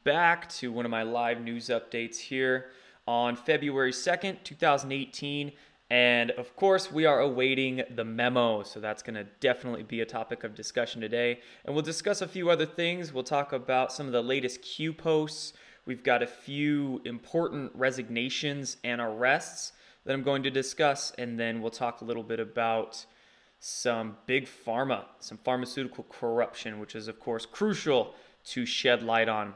Back to one of my live news updates here on February 2nd, 2018. And of course, we are awaiting the memo. So that's going to definitely be a topic of discussion today. And we'll discuss a few other things. We'll talk about some of the latest Q posts. We've got a few important resignations and arrests that I'm going to discuss. And then we'll talk a little bit about some big pharma, some pharmaceutical corruption, which is, of course, crucial to shed light on.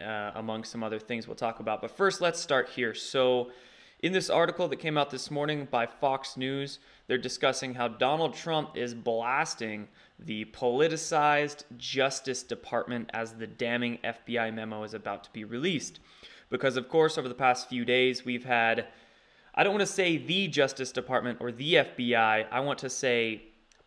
Among some other things we'll talk about. But first, let's start here. So in this article that came out this morning by Fox News, they're discussing how Donald Trump is blasting the politicized Justice Department as the damning FBI memo is about to be released. Because, of course, over the past few days, we've had, I don't want to say the Justice Department or the FBI, I want to say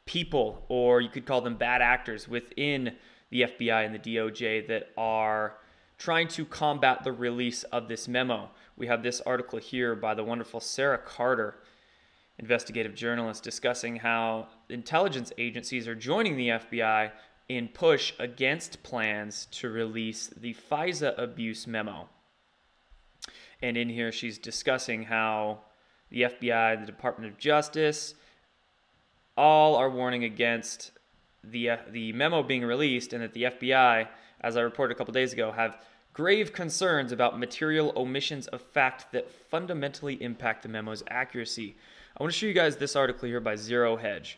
people, or you could call them bad actors within the FBI and the DOJ that are trying to combat the release of this memo. We have this article here by the wonderful Sarah Carter, investigative journalist, discussing how intelligence agencies are joining the FBI in push against plans to release the FISA abuse memo. And in here she's discussing how the FBI, the Department of Justice, all are warning against the memo being released, and that the FBI, as I reported a couple days ago, have grave concerns about material omissions of fact that fundamentally impact the memo's accuracy. I want to show you guys this article here by Zero Hedge,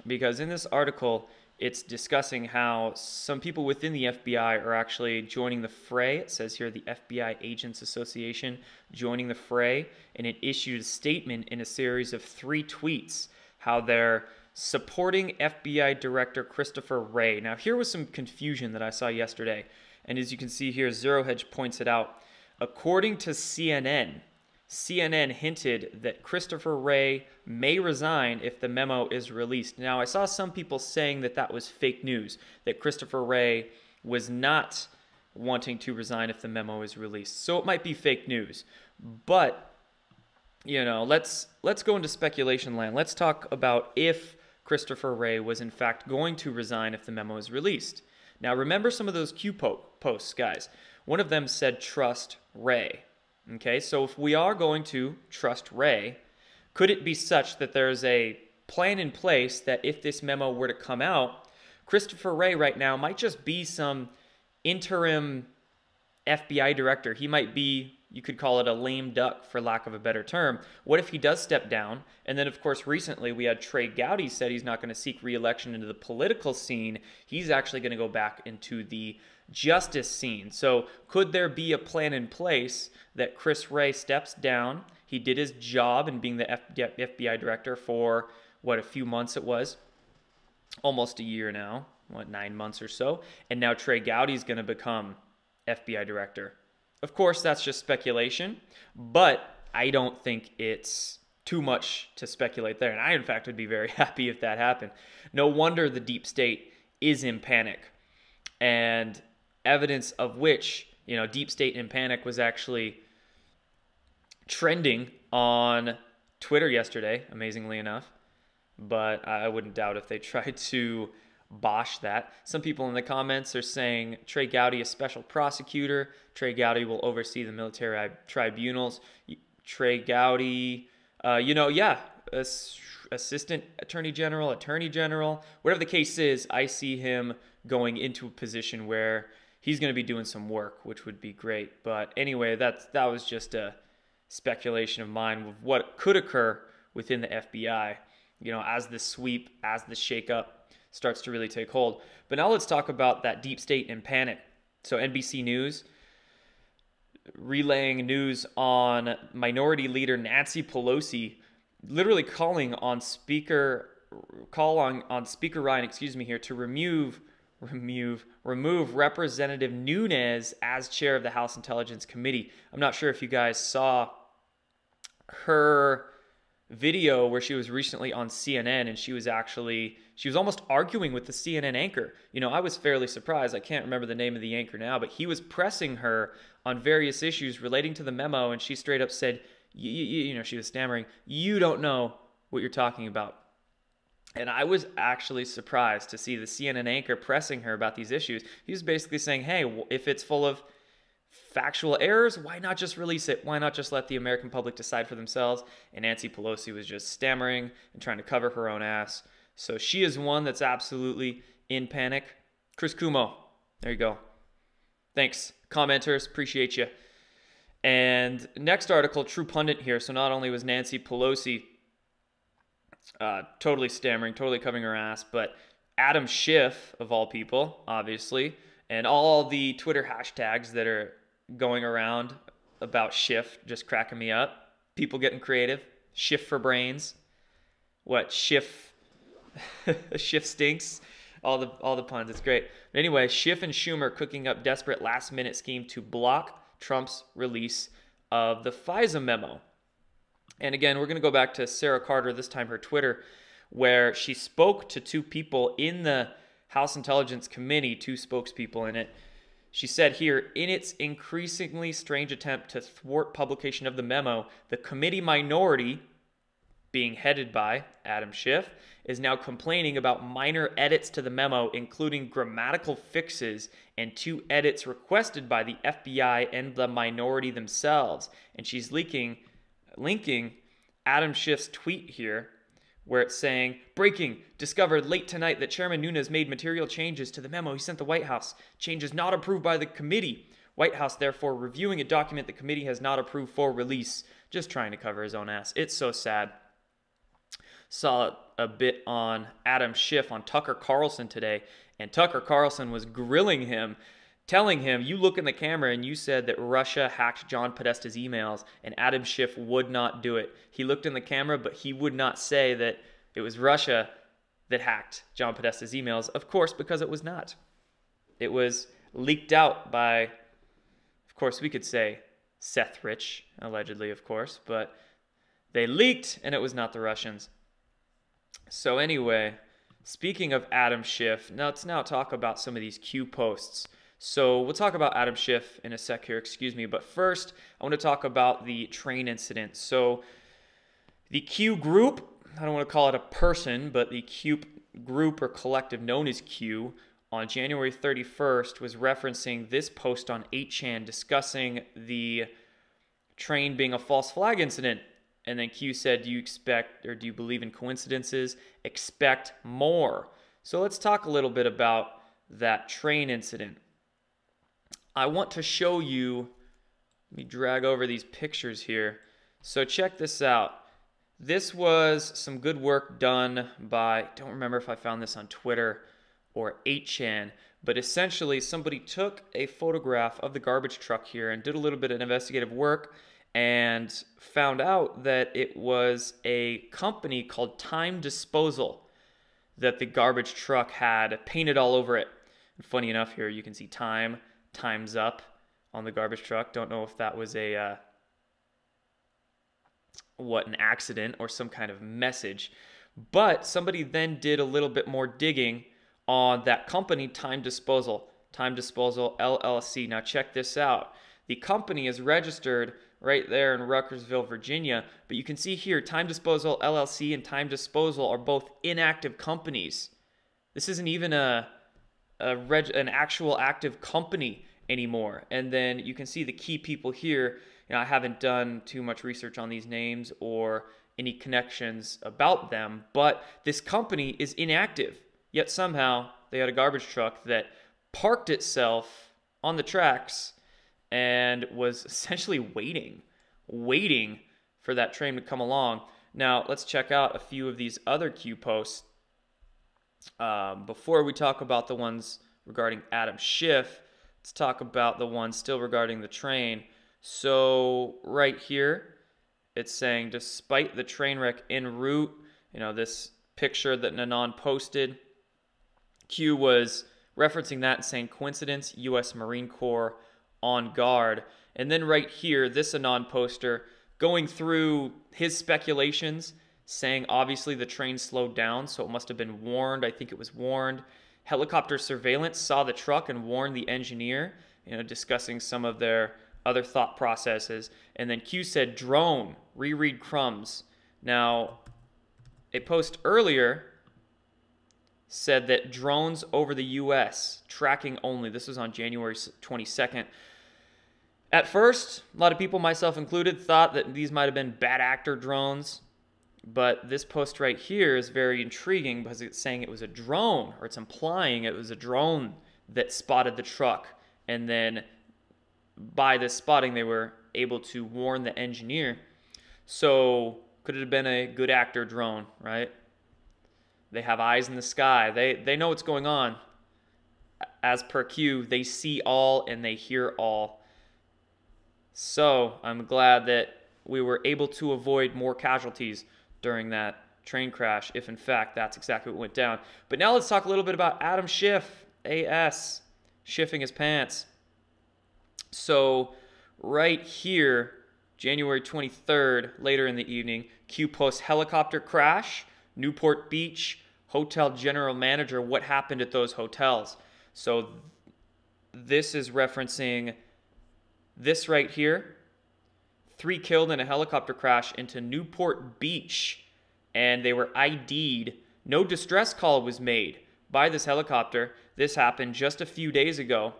because in this article, it's discussing how some people within the FBI are actually joining the fray. It says here the FBI Agents Association joining the fray, and it issued a statement in a series of 3 tweets how they're supporting FBI Director Christopher Wray. Now, here was some confusion that I saw yesterday. And as you can see here, Zero Hedge points it out. According to CNN hinted that Christopher Wray may resign if the memo is released. Now, I saw some people saying that that was fake news, that Christopher Wray was not wanting to resign if the memo is released. So it might be fake news. But, you know, let's go into speculation land. Let's talk about if Christopher Wray was in fact going to resign if the memo is released. Now, remember some of those Q posts, guys. One of them said, trust Wray. Okay, so if we are going to trust Wray, could it be such that there's a plan in place that if this memo were to come out, Christopher Wray right now might just be some interim FBI director? He might be, you could call it a lame duck for lack of a better term. What if he does step down? And then, of course, recently we had Trey Gowdy said he's not going to seek re-election into the political scene. He's actually going to go back into the justice scene. So could there be a plan in place that Chris Wray steps down? He did his job in being the FBI director for, what, a few months it was? Almost a year now. What, 9 months or so? And now Trey Gowdy's going to become FBI director. Of course, that's just speculation, but I don't think it's too much to speculate there. And I, in fact, would be very happy if that happened. No wonder the deep state is in panic. And evidence of which, you know, deep state in panic was actually trending on Twitter yesterday, amazingly enough. But I wouldn't doubt if they tried to bosh that. Some people in the comments are saying Trey Gowdy is special prosecutor. Trey Gowdy will oversee the military tribunals. Trey Gowdy, assistant attorney general, whatever the case is, I see him going into a position where he's going to be doing some work, which would be great. But anyway, that was just a speculation of mine of what could occur within the FBI, you know, as the sweep, as the shakeup starts to really take hold. But now let's talk about that deep state in panic. So NBC News relaying news on Minority Leader Nancy Pelosi literally calling on Speaker Ryan, here to remove Representative Nunes as chair of the House Intelligence Committee. I'm not sure if you guys saw her video where she was recently on CNN, and she was almost arguing with the CNN anchor. You know, I was fairly surprised. I can't remember the name of the anchor now, but he was pressing her on various issues relating to the memo, and she straight up said, you know, she was stammering, "You don't know what you're talking about." And I was actually surprised to see the CNN anchor pressing her about these issues. He was basically saying, hey, if it's full of factual errors, why not just release it? Why not just let the American public decide for themselves? And Nancy Pelosi was just stammering and trying to cover her own ass. So she is one that's absolutely in panic. Chris Kumo, there you go. Thanks. Commenters, appreciate you. And next article, True Pundit here. So not only was Nancy Pelosi totally stammering, totally covering her ass, but Adam Schiff, of all people, obviously, and all the Twitter hashtags that are going around about Schiff just cracking me up. People getting creative. Schiff for brains. What? Schiff? Schiff stinks. All the puns. It's great. But anyway, Schiff and Schumer cooking up desperate last-minute scheme to block Trump's release of the FISA memo. And again, we're going to go back to Sarah Carter, this time her Twitter, where she spoke to two people in the House Intelligence Committee, two spokespeople in it. She said here, in its increasingly strange attempt to thwart publication of the memo, the committee minority, being headed by Adam Schiff, is now complaining about minor edits to the memo, including grammatical fixes and 2 edits requested by the FBI and the minority themselves. And she's linking Adam Schiff's tweet here, where it's saying, breaking, discovered late tonight that Chairman Nunes made material changes to the memo he sent the White House. Changes not approved by the committee. White House, therefore, reviewing a document the committee has not approved for release. Just trying to cover his own ass. It's so sad. Saw a bit on Adam Schiff on Tucker Carlson today, and Tucker Carlson was grilling him, telling him, you look in the camera and you said that Russia hacked John Podesta's emails, and Adam Schiff would not do it. He looked in the camera, but he would not say that it was Russia that hacked John Podesta's emails, of course, because it was not. It was leaked out by, of course, we could say Seth Rich, allegedly, of course, but they leaked, and it was not the Russians. So anyway, speaking of Adam Schiff, let's now talk about some of these Q posts. So we'll talk about Adam Schiff in a sec here, excuse me. But first, I want to talk about the train incident. So the Q group, I don't want to call it a person, but the Q group or collective known as Q, on January 31st was referencing this post on 8chan discussing the train being a false flag incident. And then Q said, do you expect or do you believe in coincidences? Expect more. So let's talk a little bit about that train incident. I want to show you, let me drag over these pictures here. So check this out. This was some good work done by, don't remember if I found this on Twitter or 8chan, but essentially somebody took a photograph of the garbage truck here and did a little bit of investigative work and found out that it was a company called Time Disposal that the garbage truck had painted all over it. And funny enough here, you can see time's up on the garbage truck. Don't know if that was an accident or some kind of message. But somebody then did a little bit more digging on that company, Time Disposal LLC. Now check this out. The company is registered right there in Ruckersville, Virginia. But you can see here, Time Disposal LLC and Time Disposal are both inactive companies. This isn't even an actual active company anymore. And then you can see the key people here. You know, I haven't done too much research on these names or any connections about them, but this company is inactive. Yet somehow they had a garbage truck that parked itself on the tracks and was essentially waiting for that train to come along. Now, let's check out a few of these other Q posts. Before we talk about the ones regarding Adam Schiff, let's talk about the ones still regarding the train. So right here, it's saying, despite the train wreck en route, you know, this picture that Nanon posted, Q was referencing that and saying, coincidence, U.S. Marine Corps on guard. And then right here, this Anon poster going through his speculations, saying obviously the train slowed down, so it must have been warned. I think it was warned. Helicopter surveillance saw the truck and warned the engineer, you know, discussing some of their other thought processes. And then Q said drone, reread crumbs. Now, a post earlier said that drones over the U.S., tracking only. This was on January 22nd. At first, a lot of people, myself included, thought that these might have been bad actor drones. But this post right here is very intriguing because it's saying it was a drone, or it's implying it was a drone that spotted the truck. And then by this spotting, they were able to warn the engineer. So could it have been a good actor drone, right? They have eyes in the sky. They know what's going on. As per Q, they see all and they hear all. So I'm glad that we were able to avoid more casualties during that train crash, if in fact that's exactly what went down. But now let's talk a little bit about Adam Schiff, AS, Schiffing his pants. So right here, January 23rd, later in the evening, Q posts helicopter crash, Newport Beach, hotel general manager, what happened at those hotels. So this is referencing this right here. 3 killed in a helicopter crash into Newport Beach, and they were ID'd. No distress call was made by this helicopter. This happened just a few days ago.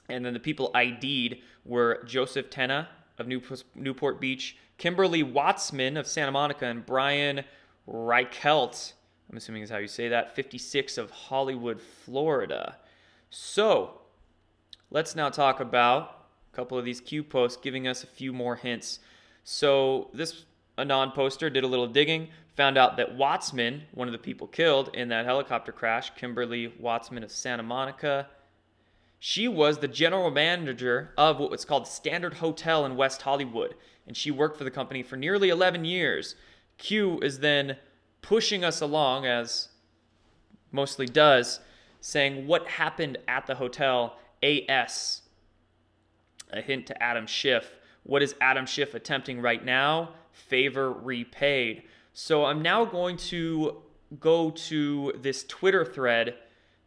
And then the people ID'd were Joseph Tenna of Newport Beach, Kimberly Watsman of Santa Monica, and Brian Reichelt, I'm assuming is how you say that, 56 of Hollywood, Florida. So let's now talk about a couple of these Q posts giving us a few more hints. So this Anon poster did a little digging, found out that Watsman, one of the people killed in that helicopter crash, Kimberly Watsman of Santa Monica, she was the general manager of what was called Standard Hotel in West Hollywood, and she worked for the company for nearly 11 years. Q is then pushing us along, as mostly does, saying what happened at the hotel, AS. A hint to Adam Schiff. What is Adam Schiff attempting right now? Favor repaid. So I'm now going to go to this Twitter thread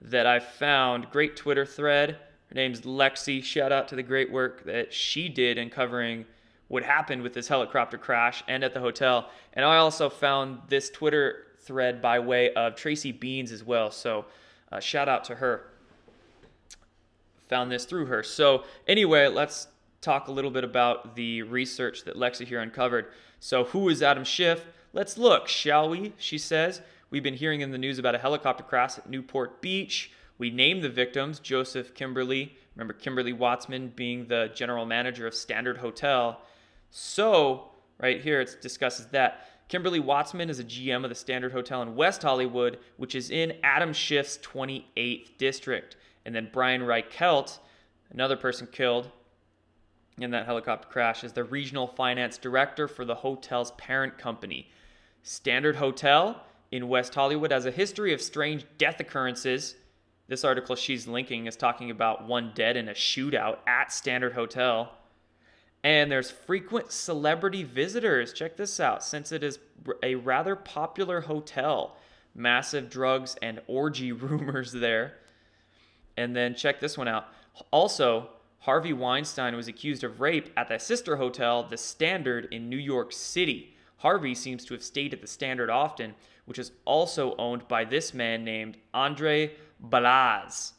that I found. Great Twitter thread. Her name's Lexi. Shout out to the great work that she did in covering what happened with this helicopter crash and at the hotel. And I also found this Twitter thread by way of Tracy Beans as well. So shout out to her. Found this through her. So anyway, let's talk a little bit about the research that Lexi here uncovered. So who is Adam Schiff? Let's look, shall we? She says, we've been hearing in the news about a helicopter crash at Newport Beach. We named the victims, Joseph Kimberly. Remember Kimberly Watsman being the general manager of Standard Hotel. So right here it discusses that. Kimberly Watsman is a GM of the Standard Hotel in West Hollywood, which is in Adam Schiff's 28th district. And then Brian Reichelt, another person killed in that helicopter crash, is the regional finance director for the hotel's parent company. Standard Hotel in West Hollywood has a history of strange death occurrences. This article she's linking is talking about one dead in a shootout at Standard Hotel. And there's frequent celebrity visitors. Check this out. Since it is a rather popular hotel, massive drugs and orgy rumors there. And then check this one out. Also, Harvey Weinstein was accused of rape at the sister hotel, the Standard, in New York City. Harvey seems to have stayed at the Standard often, which is also owned by this man named Andre Balazs.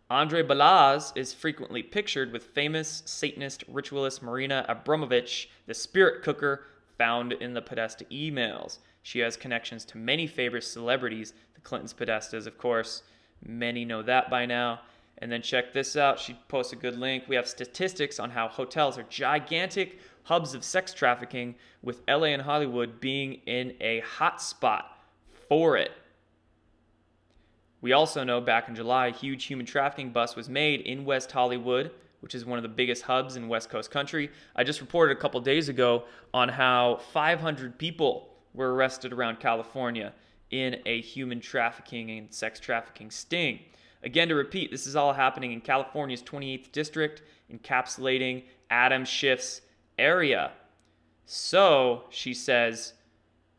Andre Balazs is frequently pictured with famous Satanist ritualist Marina Abramovich, the spirit cooker found in the Podesta emails. She has connections to many famous celebrities, the Clintons, Podestas, of course. Many know that by now. And then check this out. She posts a good link. We have statistics on how hotels are gigantic hubs of sex trafficking, with LA and Hollywood being in a hot spot for it. We also know back in July, a huge human trafficking bust was made in West Hollywood, which is one of the biggest hubs in West Coast country. I just reported a couple days ago on how 500 people were arrested around California in a human trafficking and sex trafficking sting. Again, to repeat, this is all happening in California's 28th district, encapsulating Adam Schiff's area. So, she says,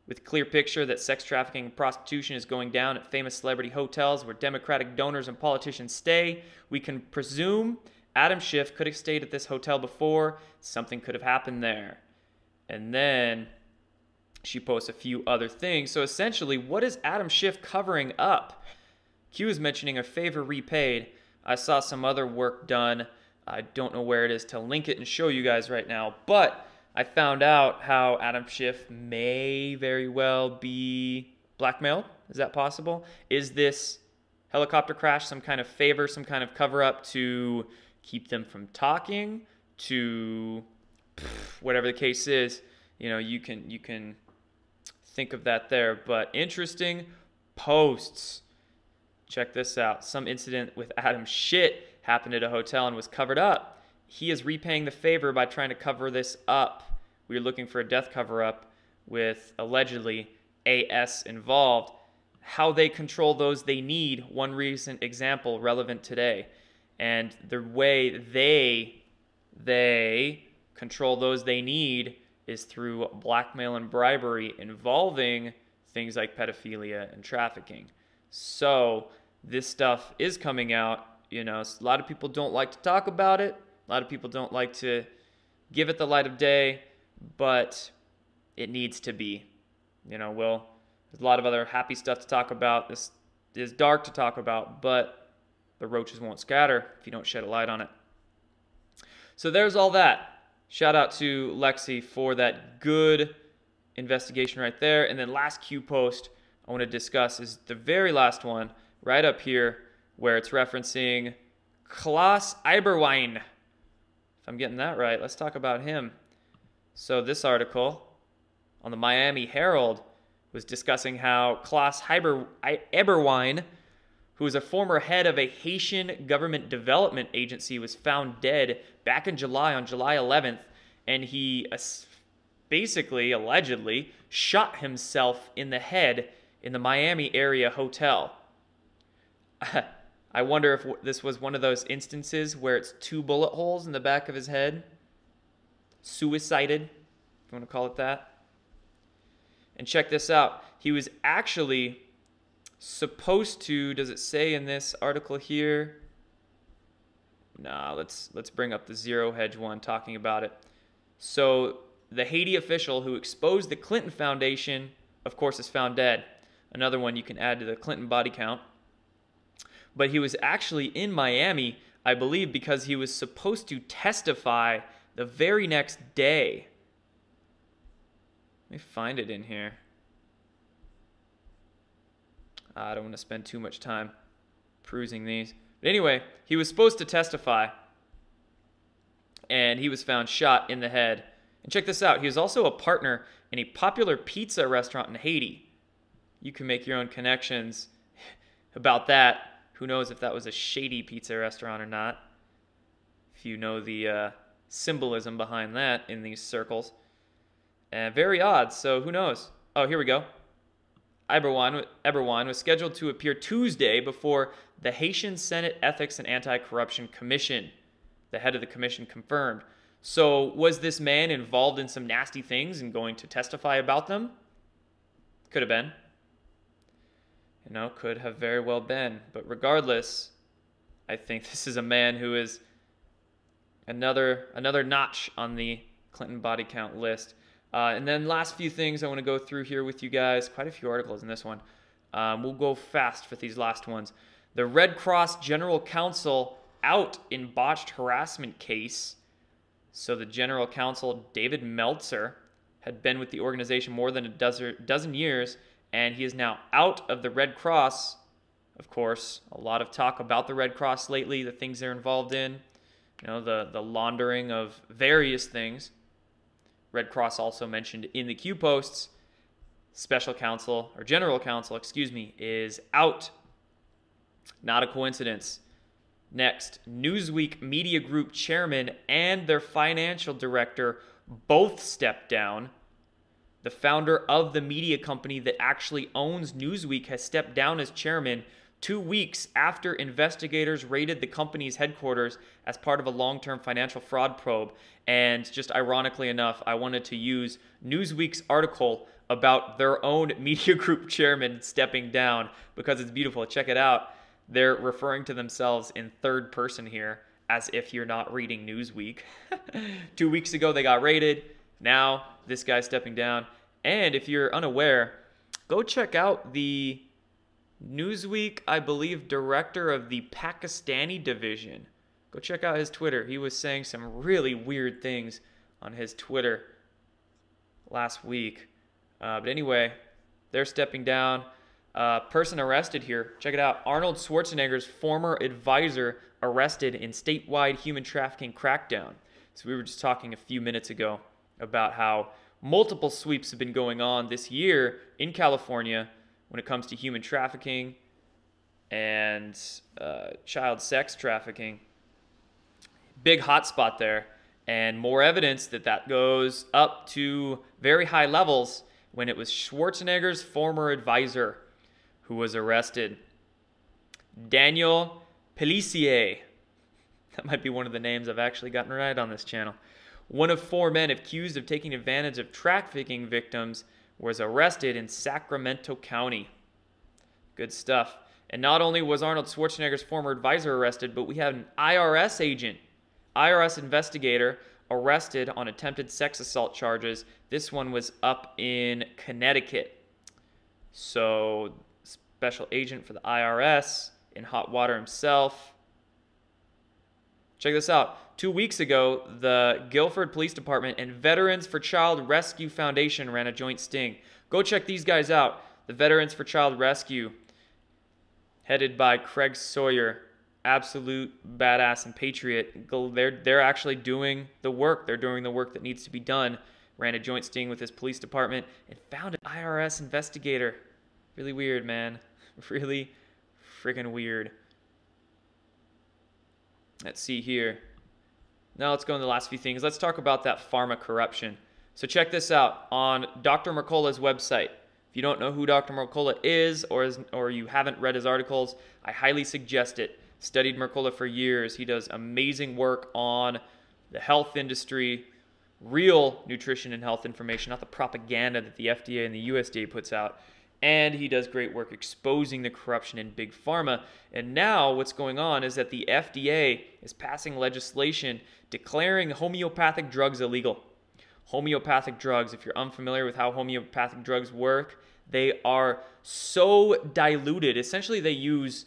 with clear picture that sex trafficking and prostitution is going down at famous celebrity hotels where Democratic donors and politicians stay, we can presume Adam Schiff could have stayed at this hotel before. Something could have happened there. And then she posts a few other things. So essentially, what is Adam Schiff covering up? Q is mentioning a favor repaid. I saw some other work done I don't know where it is to link it and show you guys right now, but I found out how Adam Schiff may very well be blackmailed. Is that possible? Is this helicopter crash some kind of favor, some kind of cover-up to keep them from talking, to whatever the case is? You know, you can think of that there. But interesting posts. Check this out. Some incident with Adam Shit happened at a hotel and was covered up. He is repaying the favor by trying to cover this up. We were looking for a death cover-up with allegedly AS involved. How they control those they need, one recent example relevant today. And the way they control those they need is through blackmail and bribery involving things like pedophilia and trafficking. So this stuff is coming out. You know, a lot of people don't like to talk about it. A lot of people don't like to give it the light of day, but it needs to be. You know, there's a lot of other happy stuff to talk about. This is dark to talk about, but the roaches won't scatter if you don't shed a light on it. So there's all that. Shout out to Lexi for that good investigation right there. And then last Q post I want to discuss is the very last one right up here, where it's referencing Klaas Eberwein. If I'm getting that right, let's talk about him. So this article on the Miami Herald was discussing how Klaas Eberwein, who is a former head of a Haitian government development agency, was found dead back in July, on July 11th, and he basically, allegedly, shot himself in the head in the Miami area hotel. I wonder if this was one of those instances where it's 2 bullet holes in the back of his head. Suicided, if you want to call it that. And check this out. He was actually supposed to, does it say in this article here? Nah, let's bring up the Zero Hedge one talking about it. So the Haiti official who exposed the Clinton Foundation, of course, is found dead. Another one you can add to the Clinton body count. But he was actually in Miami, I believe, because he was supposed to testify the very next day. Let me find it in here. I don't want to spend too much time perusing these. But anyway, he was supposed to testify, and he was found shot in the head. And check this out. He was also a partner in a popular pizza restaurant in Haiti. You can make your own connections about that. Who knows if that was a shady pizza restaurant or not, if you know the symbolism behind that in these circles. Very odd, so who knows? Oh, here we go. Eberwein was scheduled to appear Tuesday before the Haitian Senate Ethics and Anti-Corruption Commission. The head of the commission confirmed. So was this man involved in some nasty things and going to testify about them? Could have been. You know, could have very well been. But regardless, I think this is a man who is another notch on the Clinton body count list. And then last few things I want to go through here with you guys. Quite a few articles in this one. We'll go fast for these last ones. The Red Cross General Counsel out in botched harassment case. So the General Counsel, David Meltzer, had been with the organization more than a dozen years, and he is now out of the Red Cross. Of course, a lot of talk about the Red Cross lately, the things they're involved in, you know, the laundering of various things. Red Cross also mentioned in the Q posts. Special counsel, or general counsel, excuse me, is out. Not a coincidence. Next, Newsweek Media Group chairman and their financial director both stepped down. The founder of the media company that actually owns Newsweek has stepped down as chairman 2 weeks after investigators raided the company's headquarters as part of a long-term financial fraud probe. And just ironically enough, I wanted to use Newsweek's article about their own media group chairman stepping down because it's beautiful. Check it out. They're referring to themselves in third person here as if you're not reading Newsweek. 2 weeks ago, they got raided. Now, this guy's stepping down. And if you're unaware, go check out the Newsweek, I believe, director of the Pakistani division Go check out his Twitter. He was saying some really weird things on his Twitter last week. But anyway, they're stepping down. Person arrested here. Check it out. Arnold Schwarzenegger's former advisor arrested in statewide human trafficking crackdown. So we were just talking a few minutes ago about how multiple sweeps have been going on this year in California when it comes to human trafficking and child sex trafficking. Big hotspot there, and more evidence that that goes up to very high levels when it was Schwarzenegger's former advisor who was arrested. Daniel Pellissier. That might be one of the names I've actually gotten right on this channel. One of 4 men accused of taking advantage of trafficking victims was arrested in Sacramento County. Good stuff. And not only was Arnold Schwarzenegger's former advisor arrested, but we had an IRS agent, IRS investigator, arrested on attempted sex assault charges. This one was up in Connecticut. So, special agent for the IRS in hot water himself. Check this out. 2 weeks ago, the Guilford Police Department and Veterans for Child Rescue Foundation ran a joint sting. Go check these guys out. The Veterans for Child Rescue, headed by Craig Sawyer, absolute badass and patriot. They're actually doing the work. They're doing the work that needs to be done. Ran a joint sting with his police department and found an IRS investigator. Really weird, man. Really freaking weird. Let's see here. Now let's go into the last few things. Let's talk about that pharma corruption. So check this out on Dr. Mercola's website. If you don't know who Dr. Mercola is or you haven't read his articles, I highly suggest it. Studied Mercola for years. He does amazing work on the health industry, real nutrition and health information, not the propaganda that the FDA and the USDA puts out. And he does great work exposing the corruption in big pharma. And now what's going on is that the FDA is passing legislation declaring homeopathic drugs illegal. Homeopathic drugs, if you're unfamiliar with how homeopathic drugs work, they are so diluted. Essentially, they use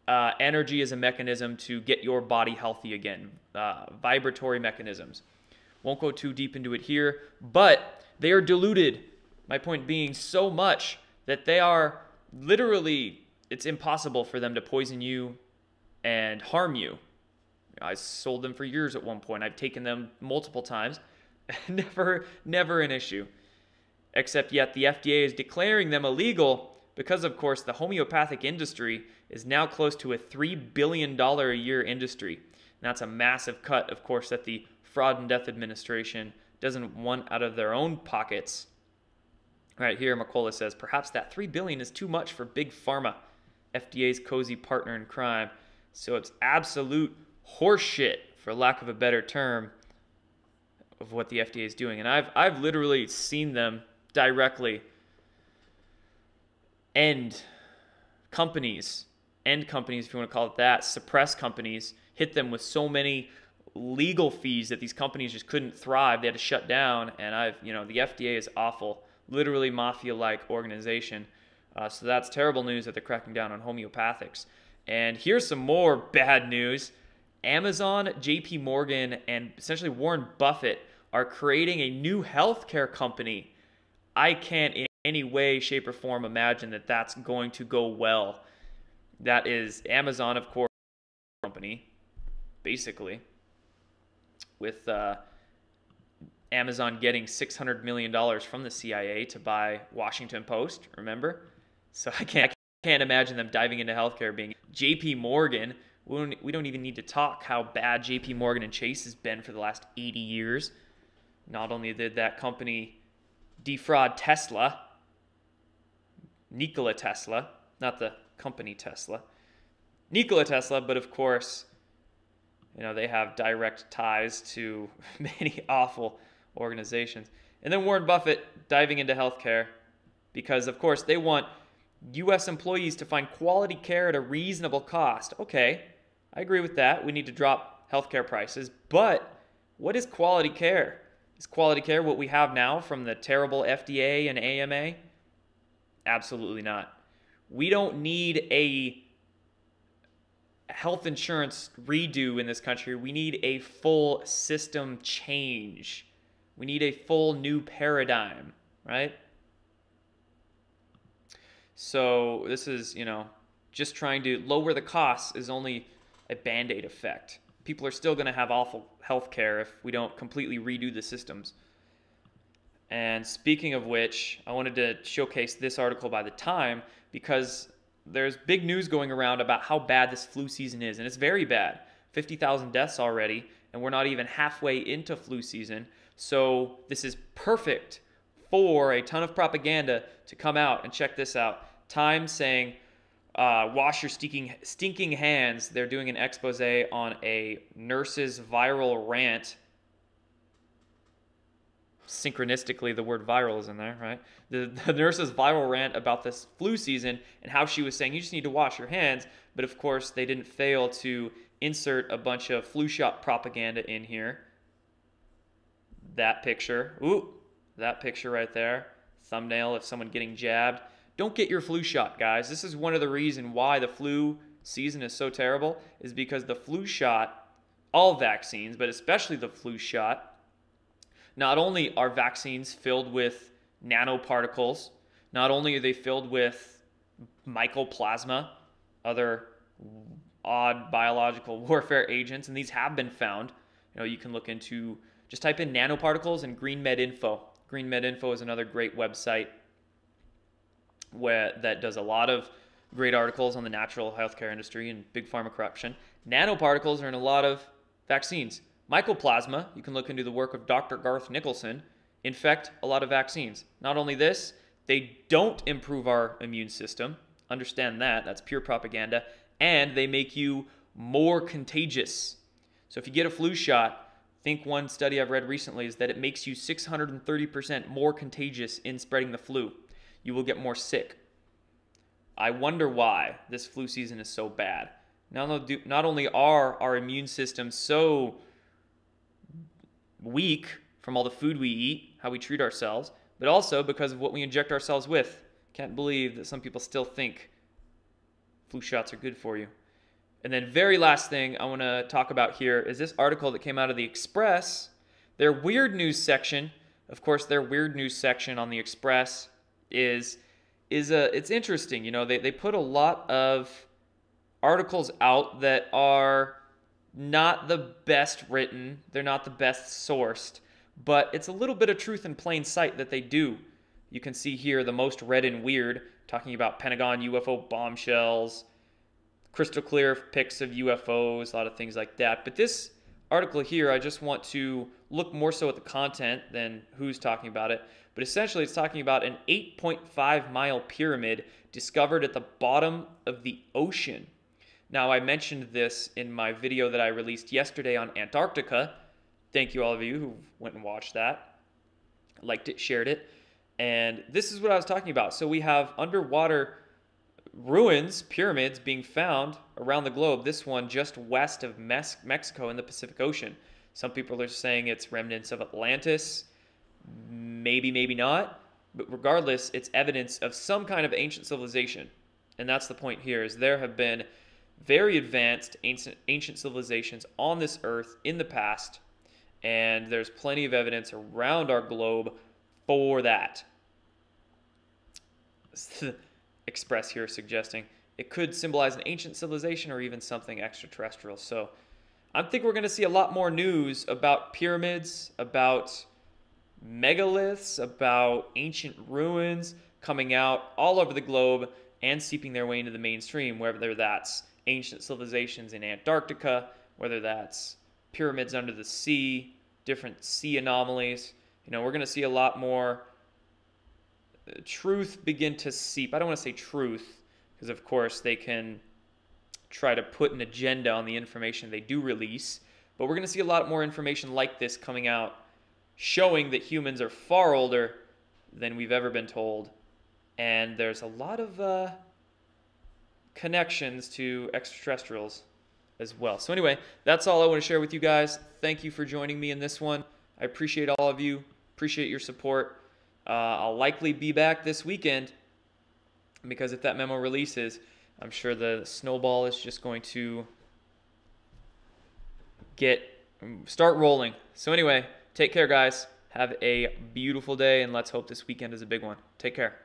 energy as a mechanism to get your body healthy again, vibratory mechanisms. Won't go too deep into it here, but they are diluted. My point being so much that they are literally, it's impossible for them to poison you and harm you. I sold them for years at one point. I've taken them multiple times. Never an issue. Except yet the FDA is declaring them illegal because, of course, the homeopathic industry is now close to a $3 billion a year industry. And that's a massive cut, of course, that the Fraud and Death Administration doesn't want out of their own pockets. Right here, Mercola says, perhaps that $3 billion is too much for Big Pharma, FDA's cozy partner in crime. So it's absolute horseshit, for lack of a better term, of what the FDA is doing. And I've literally seen them directly end companies, if you want to call it that, suppress companies, hit them with so many legal fees that these companies just couldn't thrive. They had to shut down. And the FDA is awful. Literally mafia-like organization. So that's terrible news that they're cracking down on homeopathics. And here's some more bad news. Amazon, JP Morgan, and essentially Warren Buffett are creating a new healthcare company. I can't in any way, shape, or form imagine that that's going to go well. That is Amazon, of course, company, basically, with Amazon getting $600 million from the CIA to buy Washington Post, remember? So I can't imagine them diving into healthcare being JP Morgan. We don't even need to talk how bad JP Morgan and Chase has been for the last 80 years. Not only did that company defraud Tesla, Nikola Tesla, not the company Tesla, Nikola Tesla, but of course, they have direct ties to many awful organizations. And then Warren Buffett diving into healthcare because, of course, they want U.S. employees to find quality care at a reasonable cost. Okay, I agree with that. We need to drop healthcare prices. But what is quality care? Is quality care what we have now from the terrible FDA and AMA? Absolutely not. We don't need health insurance redo in this country. We need a full system change. We need a full new paradigm, right? So this is, just trying to lower the costs is only a Band-Aid effect. People are still going to have awful health care if we don't completely redo the systems. And speaking of which, I wanted to showcase this article by The Time because there's big news going around about how bad this flu season is, and it's very bad. 50,000 deaths already, and we're not even halfway into flu season. So this is perfect for a ton of propaganda to come out and check this out. Time saying, wash your stinking hands. They're doing an expose on a nurse's viral rant. Synchronistically, the word viral is in there, right? The nurse's viral rant about this flu season and how she was saying you just need to wash your hands. But of course, they didn't fail to insert a bunch of flu shot propaganda in here. That picture. Ooh, that picture right there. Thumbnail of someone getting jabbed. Don't get your flu shot, guys. This is one of the reasons why the flu season is so terrible, is because the flu shot, all vaccines, but especially the flu shot, not only are vaccines filled with nanoparticles, not only are they filled with mycoplasma, other odd biological warfare agents, and these have been found. You can look into, just type in nanoparticles and GreenMedInfo. GreenMedInfo is another great website that does a lot of great articles on the natural healthcare industry and big pharma corruption. Nanoparticles are in a lot of vaccines. Mycoplasma, you can look into the work of Dr. Garth Nicholson, infect a lot of vaccines. Not only this, they don't improve our immune system. Understand that. That's pure propaganda. And they make you more contagious. So if you get a flu shot, I think one study I've read recently is that it makes you 630% more contagious in spreading the flu. You will get more sick. I wonder why this flu season is so bad. Not only are our immune systems so weak from all the food we eat, how we treat ourselves, but also because of what we inject ourselves with. Can't believe that some people still think flu shots are good for you. And then very last thing I want to talk about here is this article that came out of the Express. Their weird news section, of course, their weird news section on the Express it's interesting. They put a lot of articles out that are not the best written, they're not the best sourced, but it's a little bit of truth in plain sight that they do. You can see here the most read and weird, talking about Pentagon UFO bombshells, crystal clear pics of UFOs, a lot of things like that. But this article here, I just want to look more so at the content than who's talking about it. But essentially, it's talking about an 8.5-mile pyramid discovered at the bottom of the ocean. Now, I mentioned this in my video that I released yesterday on Antarctica. Thank you all of you who went and watched that, liked it, shared it. And this is what I was talking about. So we have underwater ruins, pyramids being found around the globe. This one just west of Mexico in the Pacific Ocean. Some people are saying it's remnants of Atlantis. Maybe, maybe not. But regardless, it's evidence of some kind of ancient civilization. And that's the point here, is there have been very advanced ancient civilizations on this earth in the past. And there's plenty of evidence around our globe for that. Express here suggesting it could symbolize an ancient civilization or even something extraterrestrial. So I think we're going to see a lot more news about pyramids, about megaliths, about ancient ruins coming out all over the globe and seeping their way into the mainstream, whether that's ancient civilizations in Antarctica, whether that's pyramids under the sea, different sea anomalies. We're going to see a lot more truth begin to seep. I don't want to say truth, because of course they can try to put an agenda on the information they do release, but we're going to see a lot more information like this coming out, showing that humans are far older than we've ever been told, and there's a lot of connections to extraterrestrials as well. So anyway, that's all I want to share with you guys. Thank you for joining me in this one. I appreciate all of you. Appreciate your support. I'll likely be back this weekend, because if that memo releases, I'm sure the snowball is just going to start rolling. So anyway, take care, guys. Have a beautiful day, and let's hope this weekend is a big one. Take care.